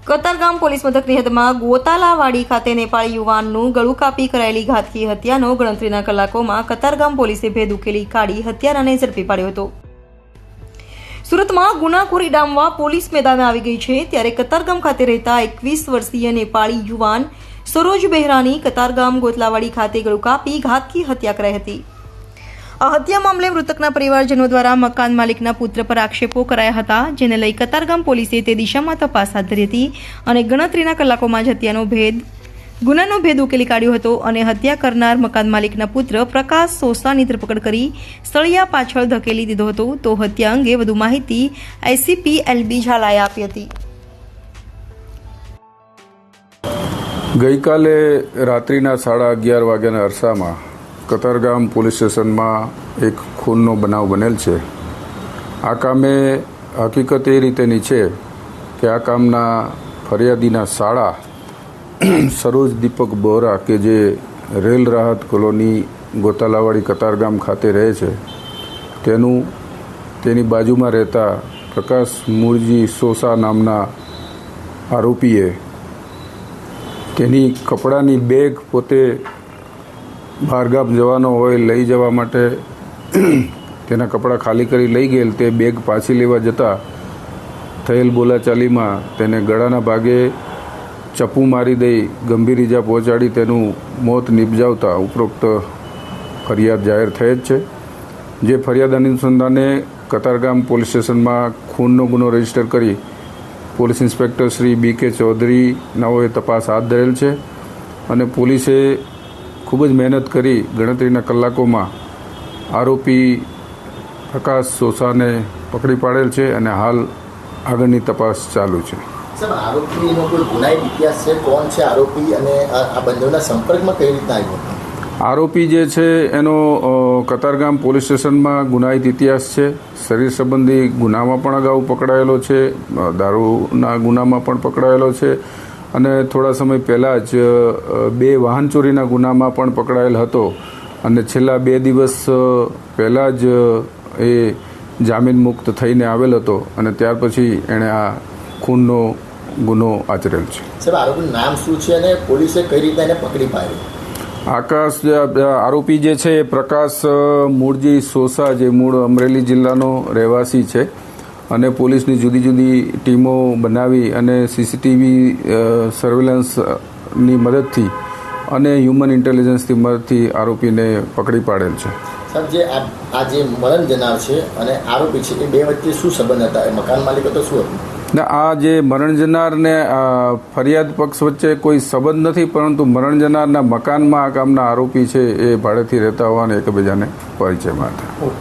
Katargam police મથકની હદમાં ગોતાલાવાડી ખાતે નેપાળી યુવાનનું ગળું કાપી કરાયેલી ઘાતકી હત્યાનો ગણતરીના કલાકોમાં કતારગામ પોલીસે ભેદ ઉકેલી કાઢી હત્યારાને ઝડપી પાડ્યો હતો. સુરતમાં ગુનાખોરી ડામવા પોલીસ મેદાને આવી ગઈ છે, ત્યારે કતારગામ ખાતે રહેતા 21 વર્ષીય નેપાળી યુવાન સરોજ બહેરાની કતારગામ ગોતલાવાડી ખાતે ગળું કાપી ઘાતકી હત્યા કરાઈ હતી. આ હત્યા મામલે મૃતકના પરિવારજનો દ્વારા મકાન માલિકના પુત્ર પર આક્ષેપો કરાયા હતા, જેને લઈ કતારગામ પોલીસે તે દિશામાં તપાસ હાથ ધરી હતી અને ગણતરીના કલાકોમાં જ ગુનાનો ભેદ ઉકેલી કાઢ્યો હતો અને હત્યા કરનાર મકાન માલિકના પુત્ર પ્રકાશ સોસાની ધરપકડ કરી સળિયા પાછળ ધકેલી દીધો હતો. તો હત્યા અંગે વધુ માહિતી એસીપી એલબી ઝાલાએ આપી હતી. ગઈકાલે રાત્રિના 11:30 વાગ્યાના અરસામાં કતારગામ પોલીસ સ્ટેશનમાં એક ખૂનનો બનાવ બનેલ છે. આ કામે હકીકત એ રીતેની છે કે આ કામના ફરિયાદીના શાળા સરોજ દીપક બોરા કે જે રેલ રાહત કોલોની ગોતાલાવાડી કતારગામ ખાતે રહે છે, તેની બાજુમાં રહેતા પ્રકાશ મૂળજી સોસા નામના આરોપીએ તેની કપડાની બેગ પોતે બહારગામ જવાનો હોય લઈ જવા માટે તેના કપડાં ખાલી કરી લઈ ગયેલ. તે બેગ પાછી લેવા જતાં થયેલ બોલાચાલીમાં તેને ગળાના ભાગે ચપ્પુ મારી દઈ ગંભીર ઈજા પહોંચાડી તેનું મોત નિપજાવતા ઉપરોક્ત ફરિયાદ જાહેર થઈ જ છે. જે ફરિયાદ અનુસંધાને કતારગામ પોલીસ સ્ટેશનમાં ખૂનનો ગુનો રજીસ્ટર કરી police inspector Shri BK Chaudhary નાઓએ તપાસ હાથ ધરેલ છે અને પોલીસે ખૂબ જ મહેનત કરી ગણતરીના કલાકોમાં આરોપી પ્રકાશ સોસાને પકડી પાડેલ છે અને હાલ આગળની તપાસ ચાલુ છે. સર, આરોપીનો કોઈ ગુનાહિત ઇતિહાસ છે? કોણ છે આરોપી અને આ બંનેના સંપર્કમાં કઈ રીતના આવ્યો? આરોપી જે છે એનો કતારગામ પોલીસ સ્ટેશનમાં ગુનાહિત ઇતિહાસ છે. શરીર સંબંધી ગુનામાં પણ અગાઉ પકડાયેલો છે, દારૂના ગુનામાં પણ પકડાયેલો છે અને થોડા સમય પહેલાં જ 2 વાહન ચોરીના ગુનામાં પણ પકડાયેલ હતો અને છેલ્લા 2 દિવસ પહેલાં જ એ જામીન મુક્ત થઈને આવેલ હતો અને ત્યાર પછી એણે આ ખૂનનો ગુનો આચરેલ છે. સર, આરોપીનું નામ શું છે અને પોલીસે કઈ રીતે એને પકડી પાડ્યો? આરોપી જે છે એ પ્રકાશ મૂળજી સોસા, જે મૂળ અમરેલી જિલ્લાનો રહેવાસી છે અને પોલીસની જુદી જુદી ટીમો બનાવી અને CCTV સર્વેલન્સની મદદથી અને હ્યુમન ઇન્ટેલિજન્સની મદદથી આરોપીને પકડી પાડેલ છે. સર, જે આ જે મરણ જનાર છે અને આરોપી છે એ બે વચ્ચે શું સંબંધ હતા? એ મકાન માલિક હતો? શું હતું? આ જે મરણ જનાર ને ફરિયાદ પક્ષ વચ્ચે કોઈ સંબંધ નથી, પરંતુ મરણ જનારના મકાનમાં આ કામના આરોપી છે એ ભાડેથી રહેતા હોવાને એકબીજાને પરિચયમાં હતા.